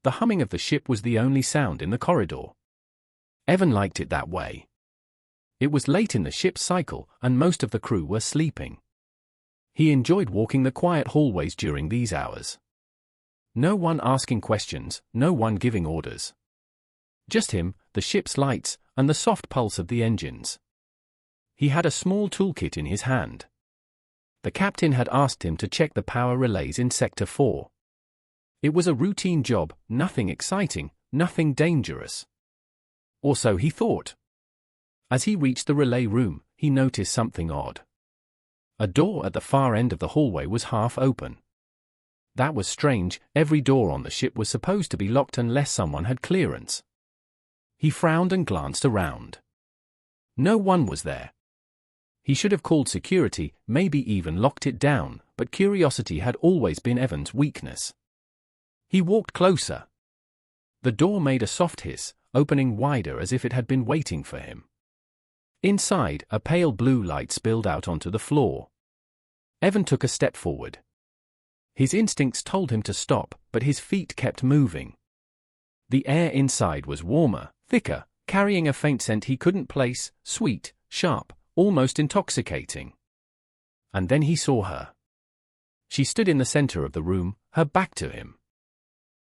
the humming of the ship was the only sound in the corridor. Evan liked it that way. It was late in the ship's cycle, and most of the crew were sleeping. He enjoyed walking the quiet hallways during these hours. No one asking questions, no one giving orders. Just him, the ship's lights, and the soft pulse of the engines. He had a small toolkit in his hand. The captain had asked him to check the power relays in Sector 4. It was a routine job, nothing exciting, nothing dangerous. Or so he thought. As he reached the relay room, he noticed something odd. A door at the far end of the hallway was half open. That was strange. Every door on the ship was supposed to be locked unless someone had clearance. He frowned and glanced around. No one was there. He should have called security, maybe even locked it down, but curiosity had always been Evan's weakness. He walked closer. The door made a soft hiss, opening wider as if it had been waiting for him. Inside, a pale blue light spilled out onto the floor. Evan took a step forward. His instincts told him to stop, but his feet kept moving. The air inside was warmer, thicker, carrying a faint scent he couldn't place, sweet, sharp, almost intoxicating. And then he saw her. She stood in the center of the room, her back to him.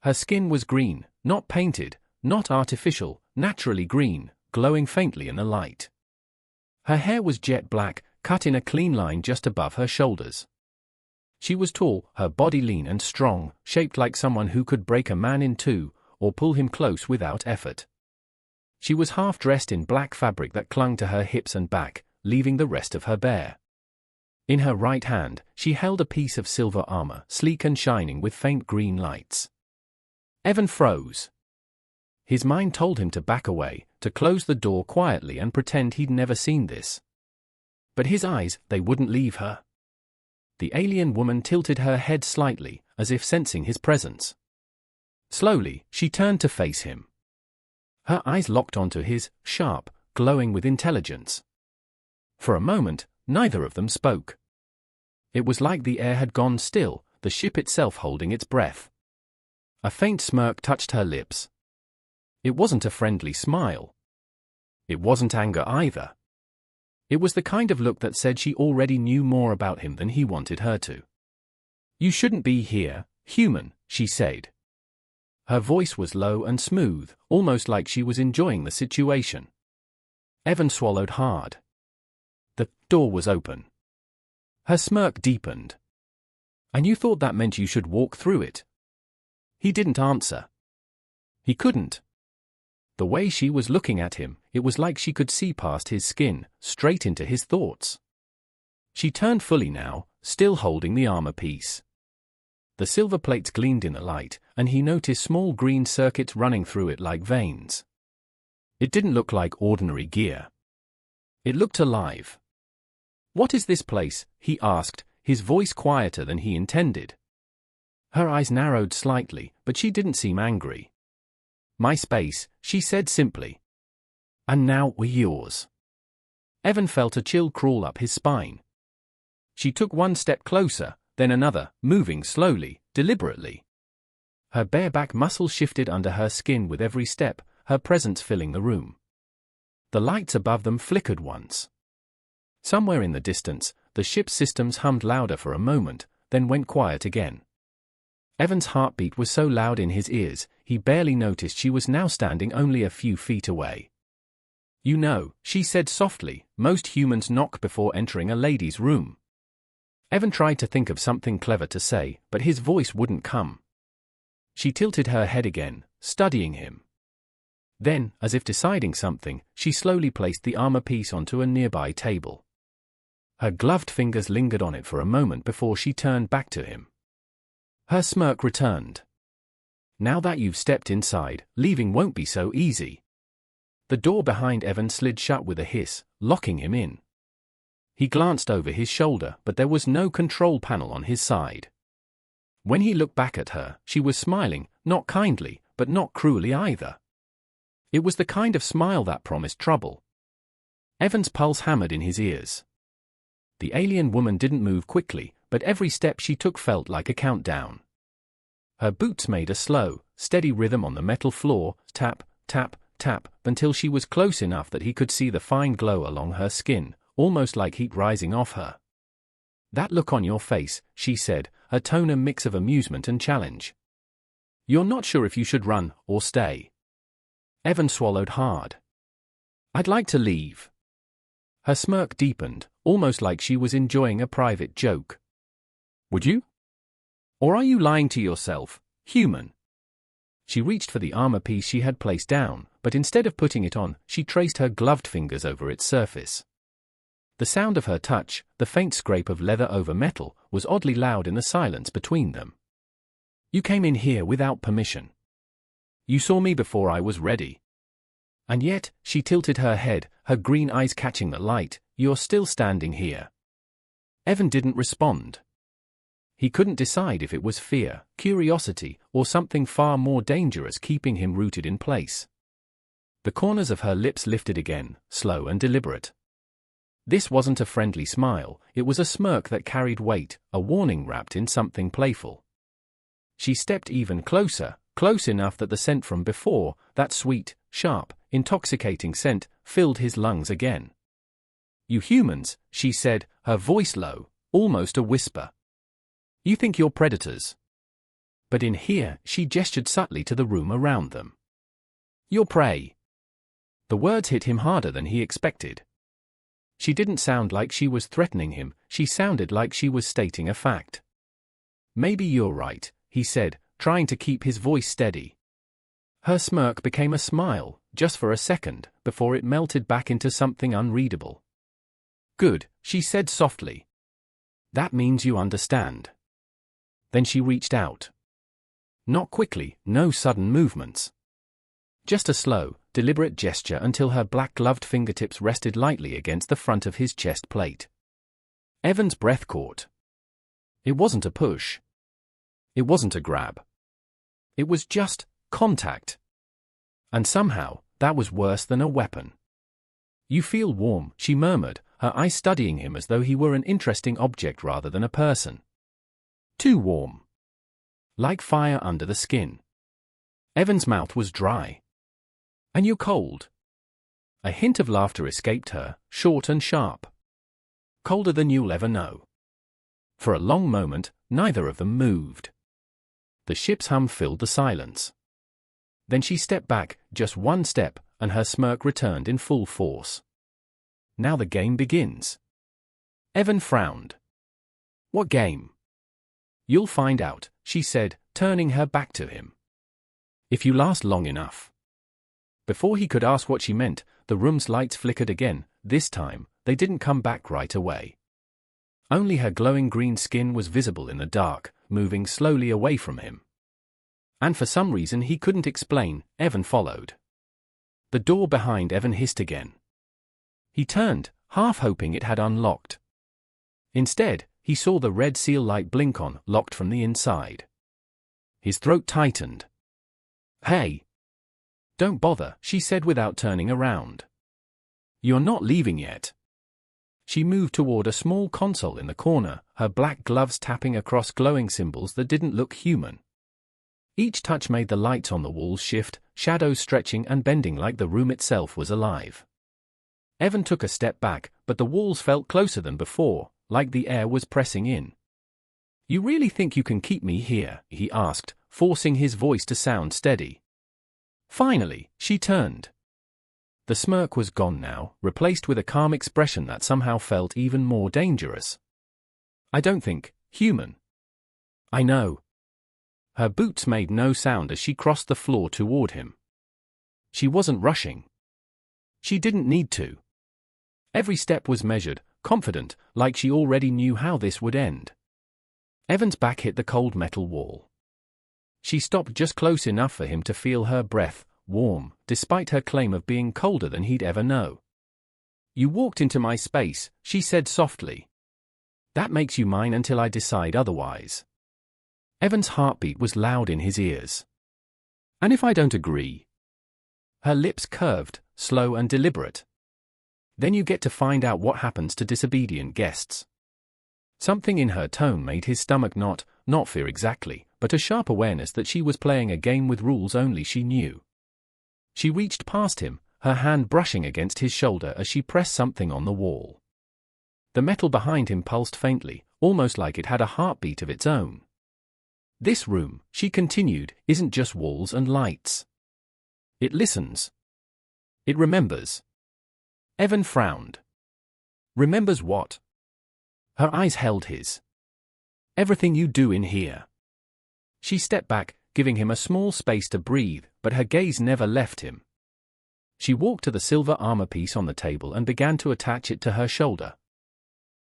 Her skin was green, not painted, not artificial, naturally green, glowing faintly in the light. Her hair was jet black, cut in a clean line just above her shoulders. She was tall, her body lean and strong, shaped like someone who could break a man in two, or pull him close without effort. She was half dressed in black fabric that clung to her hips and back, leaving the rest of her bare. In her right hand, she held a piece of silver armor, sleek and shining with faint green lights. Evan froze. His mind told him to back away, to close the door quietly and pretend he'd never seen this. But his eyes, they wouldn't leave her. The alien woman tilted her head slightly, as if sensing his presence. Slowly, she turned to face him. Her eyes locked onto his, sharp, glowing with intelligence. For a moment, neither of them spoke. It was like the air had gone still, the ship itself holding its breath. A faint smirk touched her lips. It wasn't a friendly smile. It wasn't anger either. It was the kind of look that said she already knew more about him than he wanted her to. "You shouldn't be here, human," she said. Her voice was low and smooth, almost like she was enjoying the situation. Evan swallowed hard. The door was open. Her smirk deepened. "And you thought that meant you should walk through it?" He didn't answer. He couldn't. The way she was looking at him, it was like she could see past his skin, straight into his thoughts. She turned fully now, still holding the armor piece. The silver plates gleamed in the light, and he noticed small green circuits running through it like veins. It didn't look like ordinary gear. It looked alive. "What is this place?" he asked, his voice quieter than he intended. Her eyes narrowed slightly, but she didn't seem angry. "My space," she said simply. "And now we're yours." Evan felt a chill crawl up his spine. She took one step closer, then another, moving slowly, deliberately. Her bare back muscles shifted under her skin with every step, her presence filling the room. The lights above them flickered once. Somewhere in the distance, the ship's systems hummed louder for a moment, then went quiet again. Evan's heartbeat was so loud in his ears, he barely noticed she was now standing only a few feet away. "You know," she said softly, "most humans knock before entering a lady's room." Evan tried to think of something clever to say, but his voice wouldn't come. She tilted her head again, studying him. Then, as if deciding something, she slowly placed the armor piece onto a nearby table. Her gloved fingers lingered on it for a moment before she turned back to him. Her smirk returned. "Now that you've stepped inside, leaving won't be so easy." The door behind Evan slid shut with a hiss, locking him in. He glanced over his shoulder, but there was no control panel on his side. When he looked back at her, she was smiling, not kindly, but not cruelly either. It was the kind of smile that promised trouble. Evan's pulse hammered in his ears. The alien woman didn't move quickly, but every step she took felt like a countdown. Her boots made a slow, steady rhythm on the metal floor, tap, tap, tap, until she was close enough that he could see the fine glow along her skin, almost like heat rising off her. "That look on your face," she said, her tone a mix of amusement and challenge. "You're not sure if you should run or stay." Evan swallowed hard. "I'd like to leave." Her smirk deepened, almost like she was enjoying a private joke. "Would you? Or are you lying to yourself, human?" She reached for the armor piece she had placed down, but instead of putting it on, she traced her gloved fingers over its surface. The sound of her touch, the faint scrape of leather over metal, was oddly loud in the silence between them. "You came in here without permission. You saw me before I was ready. And yet," she tilted her head, her green eyes catching the light, "you're still standing here." Evan didn't respond. He couldn't decide if it was fear, curiosity, or something far more dangerous keeping him rooted in place. The corners of her lips lifted again, slow and deliberate. This wasn't a friendly smile, it was a smirk that carried weight, a warning wrapped in something playful. She stepped even closer, close enough that the scent from before, that sweet, sharp, intoxicating scent, filled his lungs again. "You humans," she said, her voice low, almost a whisper. "You think you're predators. But in here," she gestured subtly to the room around them. "You're prey." The words hit him harder than he expected. She didn't sound like she was threatening him, she sounded like she was stating a fact. "Maybe you're right," he said, trying to keep his voice steady. Her smirk became a smile, just for a second, before it melted back into something unreadable. "Good," she said softly. "That means you understand." Then she reached out. Not quickly, no sudden movements. Just a slow, deliberate gesture until her black-gloved fingertips rested lightly against the front of his chest plate. Evan's breath caught. It wasn't a push. It wasn't a grab. It was just contact. And somehow, that was worse than a weapon. "You feel warm," she murmured, her eyes studying him as though he were an interesting object rather than a person. "Too warm. Like fire under the skin." Evan's mouth was dry. "And you're cold." A hint of laughter escaped her, short and sharp. "Colder than you'll ever know." For a long moment, neither of them moved. The ship's hum filled the silence. Then she stepped back, just one step, and her smirk returned in full force. "Now the game begins." Evan frowned. "What game?" "You'll find out," she said, turning her back to him. "If you last long enough." Before he could ask what she meant, the room's lights flickered again. This time, they didn't come back right away. Only her glowing green skin was visible in the dark, moving slowly away from him. And for some reason he couldn't explain, Evan followed. The door behind Evan hissed again. He turned, half hoping it had unlocked. Instead, he saw the red seal light blink on, locked from the inside. His throat tightened. "Hey! Don't bother," she said without turning around. "You're not leaving yet." She moved toward a small console in the corner, her black gloves tapping across glowing symbols that didn't look human. Each touch made the lights on the walls shift, shadows stretching and bending like the room itself was alive. Evan took a step back, but the walls felt closer than before, like the air was pressing in. "You really think you can keep me here?" he asked, forcing his voice to sound steady. Finally, she turned. The smirk was gone now, replaced with a calm expression that somehow felt even more dangerous. "I don't think, human." "I know." Her boots made no sound as she crossed the floor toward him. She wasn't rushing. She didn't need to. Every step was measured, confident, like she already knew how this would end. Evan's back hit the cold metal wall. She stopped just close enough for him to feel her breath, warm, despite her claim of being colder than he'd ever know. "You walked into my space," she said softly. "That makes you mine until I decide otherwise." Evan's heartbeat was loud in his ears. "And if I don't agree?" Her lips curved, slow and deliberate. "Then you get to find out what happens to disobedient guests." Something in her tone made his stomach knot, not fear exactly, but a sharp awareness that she was playing a game with rules only she knew. She reached past him, her hand brushing against his shoulder as she pressed something on the wall. The metal behind him pulsed faintly, almost like it had a heartbeat of its own. This room, she continued, isn't just walls and lights. It listens. It remembers. Evan frowned. Remembers what? Her eyes held his. Everything you do in here. She stepped back, giving him a small space to breathe, but her gaze never left him. She walked to the silver armor piece on the table and began to attach it to her shoulder.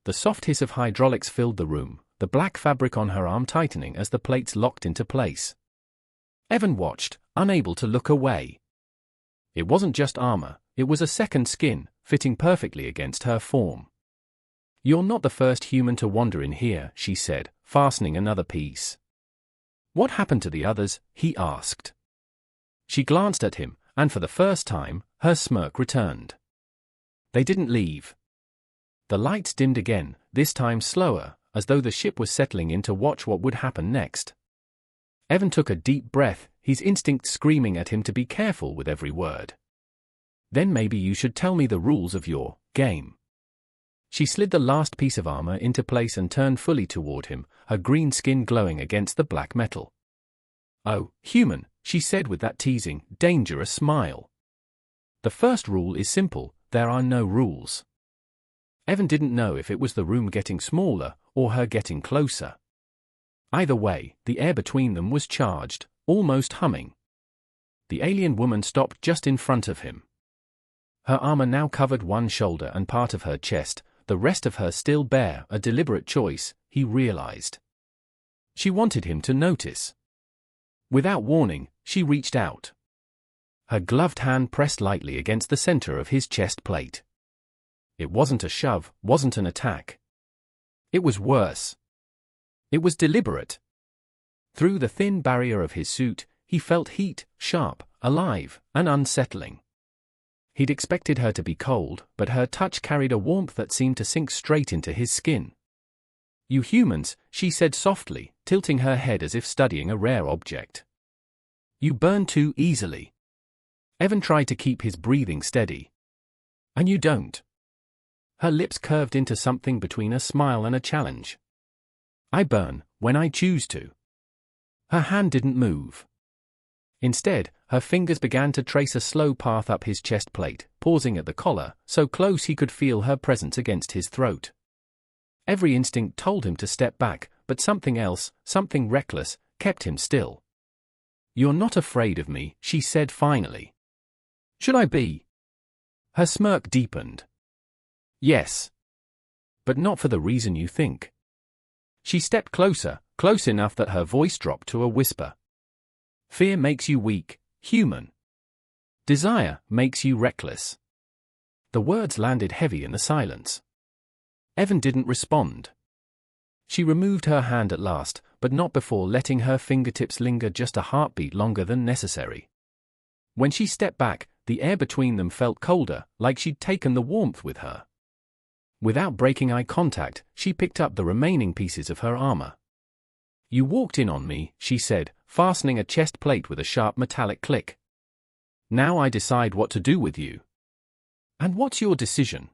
The soft hiss of hydraulics filled the room, the black fabric on her arm tightening as the plates locked into place. Evan watched, unable to look away. It wasn't just armor, it was a second skin, fitting perfectly against her form. You're not the first human to wander in here, she said, fastening another piece. What happened to the others? He asked. She glanced at him, and for the first time, her smirk returned. They didn't leave. The lights dimmed again, this time slower, as though the ship was settling in to watch what would happen next. Evan took a deep breath, his instinct screaming at him to be careful with every word. Then maybe you should tell me the rules of your game. She slid the last piece of armor into place and turned fully toward him, her green skin glowing against the black metal. Oh, human, she said with that teasing, dangerous smile. The first rule is simple, there are no rules. Evan didn't know if it was the room getting smaller, or her getting closer. Either way, the air between them was charged, almost humming. The alien woman stopped just in front of him. Her armor now covered one shoulder and part of her chest, the rest of her still bare, a deliberate choice, he realized. She wanted him to notice. Without warning, she reached out. Her gloved hand pressed lightly against the center of his chest plate. It wasn't a shove, wasn't an attack. It was worse. It was deliberate. Through the thin barrier of his suit, he felt heat, sharp, alive, and unsettling. He'd expected her to be cold, but her touch carried a warmth that seemed to sink straight into his skin. You humans, she said softly, tilting her head as if studying a rare object. You burn too easily. Evan tried to keep his breathing steady. And you don't. Her lips curved into something between a smile and a challenge. I burn, when I choose to. Her hand didn't move. Instead, her fingers began to trace a slow path up his chest plate, pausing at the collar, so close he could feel her presence against his throat. Every instinct told him to step back, but something else, something reckless, kept him still. You're not afraid of me, she said finally. Should I be? Her smirk deepened. Yes. But not for the reason you think. She stepped closer, close enough that her voice dropped to a whisper. Fear makes you weak, human. Desire makes you reckless. The words landed heavy in the silence. Evan didn't respond. She removed her hand at last, but not before letting her fingertips linger just a heartbeat longer than necessary. When she stepped back, the air between them felt colder, like she'd taken the warmth with her. Without breaking eye contact, she picked up the remaining pieces of her armor. You walked in on me, she said, fastening a chest plate with a sharp metallic click. Now I decide what to do with you. And what's your decision?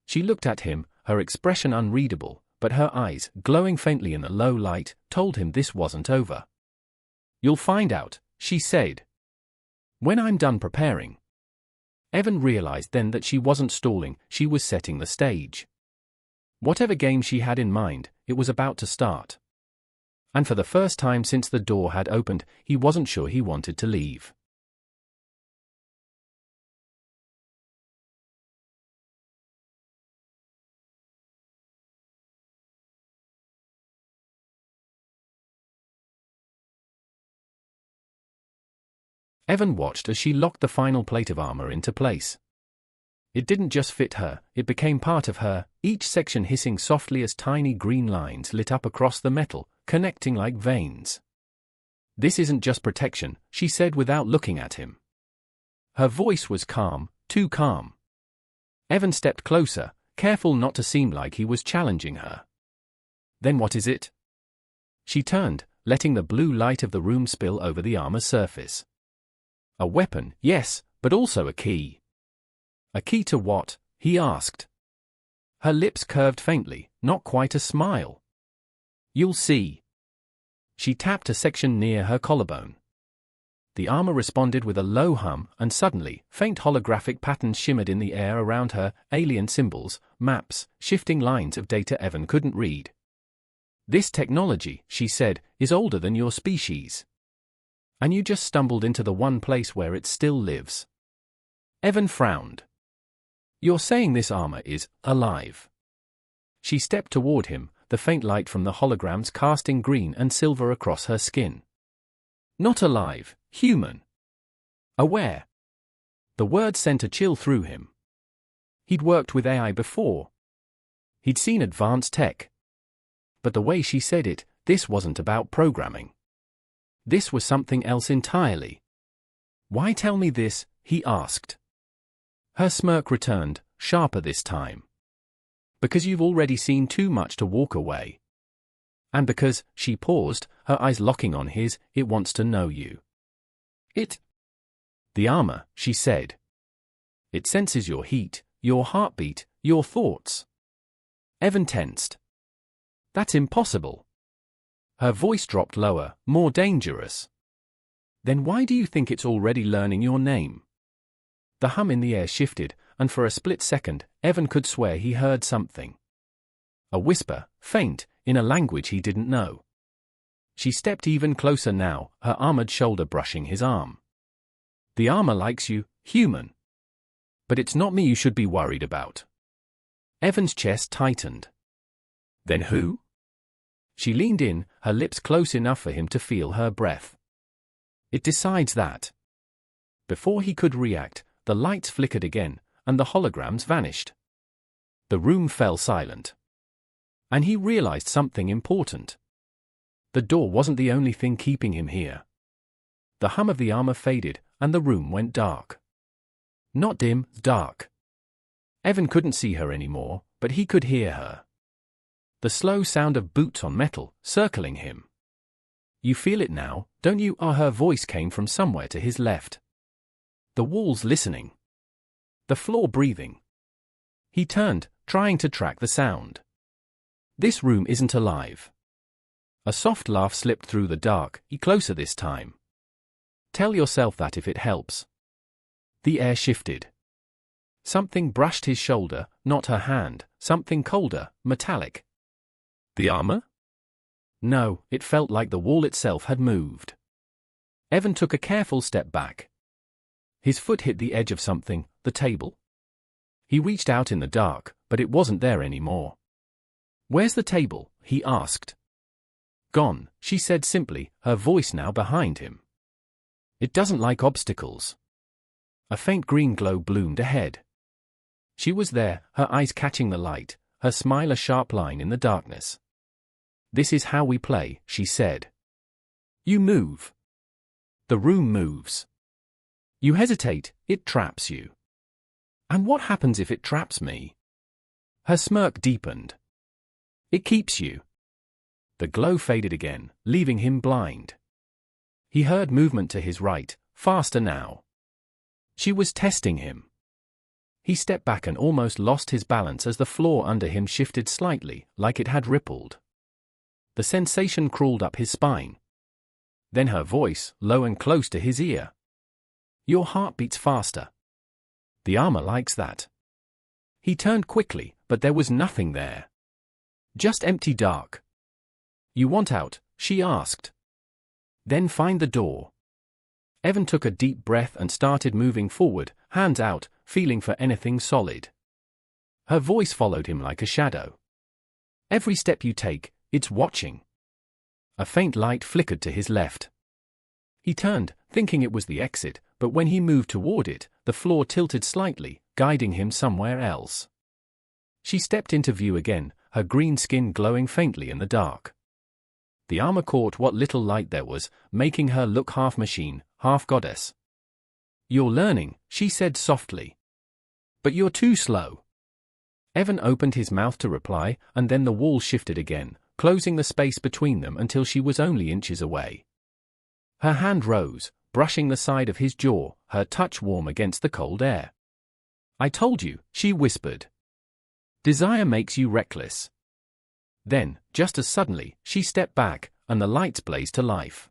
She looked at him, her expression unreadable, but her eyes, glowing faintly in the low light, told him this wasn't over. You'll find out, she said. When I'm done preparing. Evan realized then that she wasn't stalling, she was setting the stage. Whatever game she had in mind, it was about to start. And for the first time since the door had opened, he wasn't sure he wanted to leave. Evan watched as she locked the final plate of armor into place. It didn't just fit her, it became part of her, each section hissing softly as tiny green lines lit up across the metal, connecting like veins. This isn't just protection, she said without looking at him. Her voice was calm, too calm. Evan stepped closer, careful not to seem like he was challenging her. Then what is it? She turned, letting the blue light of the room spill over the armor's surface. A weapon, yes, but also a key. A key to what? He asked. Her lips curved faintly, not quite a smile. You'll see. She tapped a section near her collarbone. The armor responded with a low hum, and suddenly, faint holographic patterns shimmered in the air around her, alien symbols, maps, shifting lines of data Evan couldn't read. This technology, she said, is older than your species. And you just stumbled into the one place where it still lives. Evan frowned. You're saying this armor is alive? She stepped toward him, the faint light from the holograms casting green and silver across her skin. Not alive, human. Aware. The word sent a chill through him. He'd worked with AI before. He'd seen advanced tech. But the way she said it, this wasn't about programming. This was something else entirely. Why tell me this? He asked. Her smirk returned, sharper this time. Because you've already seen too much to walk away. And because, she paused, her eyes locking on his, it wants to know you. The armor, she said. It senses your heat, your heartbeat, your thoughts. Evan tensed. That's impossible. Her voice dropped lower, more dangerous. Then why do you think it's already learning your name? The hum in the air shifted, and for a split second, Evan could swear he heard something. A whisper, faint, in a language he didn't know. She stepped even closer now, her armored shoulder brushing his arm. The armor likes you, human. But it's not me you should be worried about. Evan's chest tightened. Then who? She leaned in, her lips close enough for him to feel her breath. It decides that. Before he could react, the lights flickered again, and the holograms vanished. The room fell silent. And he realized something important. The door wasn't the only thing keeping him here. The hum of the armor faded, and the room went dark. Not dim, dark. Evan couldn't see her anymore, but he could hear her. The slow sound of boots on metal, circling him. You feel it now, don't you? Her voice came from somewhere to his left. The walls listening. The floor breathing. He turned, trying to track the sound. This room isn't alive. A soft laugh slipped through the dark, closer this time. Tell yourself that if it helps. The air shifted. Something brushed his shoulder, not her hand, something colder, metallic. The armor? No, it felt like the wall itself had moved. Evan took a careful step back. His foot hit the edge of something, the table. He reached out in the dark, but it wasn't there anymore. Where's the table? He asked. Gone, she said simply, her voice now behind him. It doesn't like obstacles. A faint green glow bloomed ahead. She was there, her eyes catching the light, her smile a sharp line in the darkness. This is how we play, she said. You move. The room moves. You hesitate, it traps you. And what happens if it traps me? Her smirk deepened. It keeps you. The glow faded again, leaving him blind. He heard movement to his right, faster now. She was testing him. He stepped back and almost lost his balance as the floor under him shifted slightly, like it had rippled. The sensation crawled up his spine. Then her voice, low and close to his ear. Your heart beats faster. The armor likes that. He turned quickly, but there was nothing there. Just empty dark. You want out? She asked. Then find the door. Evan took a deep breath and started moving forward, hands out, feeling for anything solid. Her voice followed him like a shadow. Every step you take, it's watching. A faint light flickered to his left. He turned, thinking it was the exit, but when he moved toward it, the floor tilted slightly, guiding him somewhere else. She stepped into view again, her green skin glowing faintly in the dark. The armor caught what little light there was, making her look half machine, half goddess. You're learning, she said softly. But you're too slow. Evan opened his mouth to reply, and then the wall shifted again, closing the space between them until she was only inches away. Her hand rose, brushing the side of his jaw, her touch warm against the cold air. "I told you," she whispered. "Desire makes you reckless." Then, just as suddenly, she stepped back, and the lights blazed to life.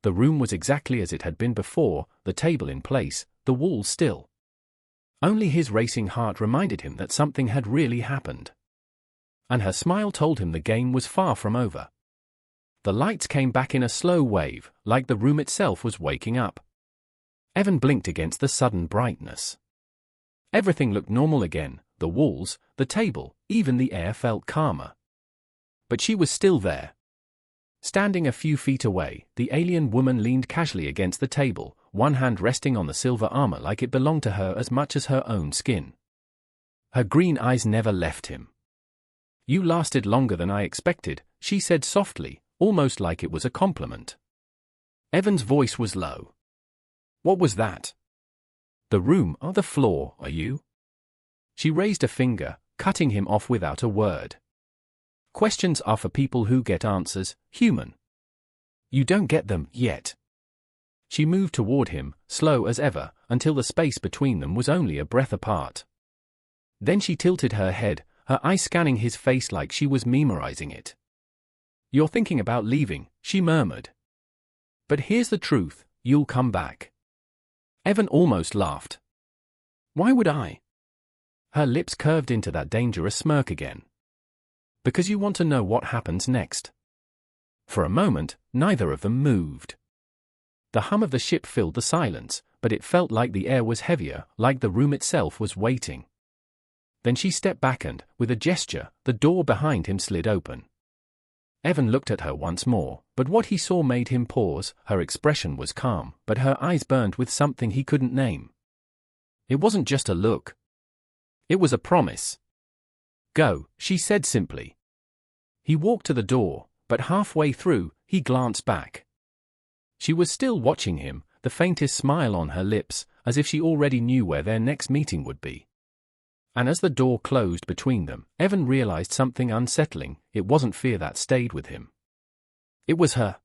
The room was exactly as it had been before, the table in place, the walls still. Only his racing heart reminded him that something had really happened. And her smile told him the game was far from over. The lights came back in a slow wave, like the room itself was waking up. Evan blinked against the sudden brightness. Everything looked normal again, the walls, the table, even the air felt calmer. But she was still there. Standing a few feet away, the alien woman leaned casually against the table, one hand resting on the silver armor like it belonged to her as much as her own skin. Her green eyes never left him. "You lasted longer than I expected," she said softly, almost like it was a compliment. Evan's voice was low. "What was that?" "The room or the floor, are you?" She raised a finger, cutting him off without a word. "Questions are for people who get answers, human. You don't get them, yet." She moved toward him, slow as ever, until the space between them was only a breath apart. Then she tilted her head, her eyes scanning his face like she was memorizing it. "You're thinking about leaving," she murmured. "But here's the truth, you'll come back." Evan almost laughed. "Why would I?" Her lips curved into that dangerous smirk again. "Because you want to know what happens next." For a moment, neither of them moved. The hum of the ship filled the silence, but it felt like the air was heavier, like the room itself was waiting. Then she stepped back and, with a gesture, the door behind him slid open. Evan looked at her once more, but what he saw made him pause. Her expression was calm, but her eyes burned with something he couldn't name. It wasn't just a look. It was a promise. "Go," she said simply. He walked to the door, but halfway through, he glanced back. She was still watching him, the faintest smile on her lips, as if she already knew where their next meeting would be. And as the door closed between them, Evan realized something unsettling. It wasn't fear that stayed with him. It was her